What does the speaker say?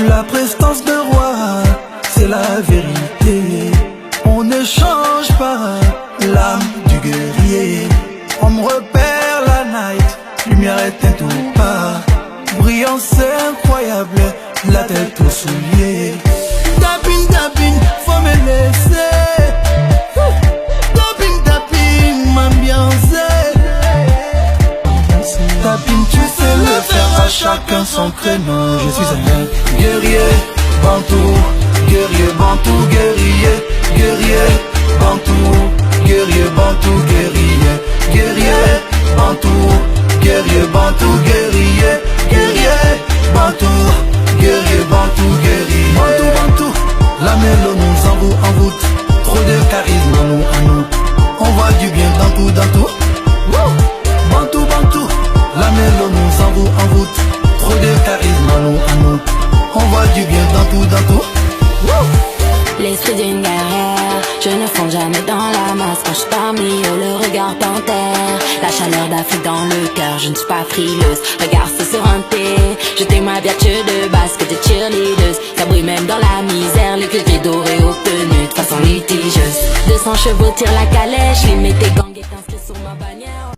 La prestance de roi, c'est la vérité. On ne change pas l'âme du guerrier. On me repère la night, lumière éteinte ou pas. Brillance incroyable, la tête aux souliers. Tapine, tapine, faut me laisser. Tapine, tapine, m'ambiancer. Tapine, tu sais le faire, à chacun son créneau. Je suis un guerrier, bantou, guerrier, bantou, guerrier, guerrier, bantou, guerrier, bantou, guerrier, guerrier, bantou, guerrier, bantou, guerrier, guerrier, bantou, guerrier, bantou, guerrier, bantou, bantou. La mélo nous envoûte, trop de charisme à nous. On voit du bien dans tout, dans tout. Bantou, bantou. La mélo nous envoûte, trop de charisme à nous. On voit du bien dans tout, dans tout. L'esprit d'une guerrière, je ne fonds jamais dans la masse. Quand je parmi eux, le regard t'enterre. La chaleur d'Afrique dans le cœur, je ne suis pas frileuse. Regarde ce serenité, je t'ai ma vertu de basket de cheerleaders. Ça brille même dans la misère, les cultiers dorés obtenus de façon litigieuse. 200 chevaux tirent la calèche, limite tes gangs.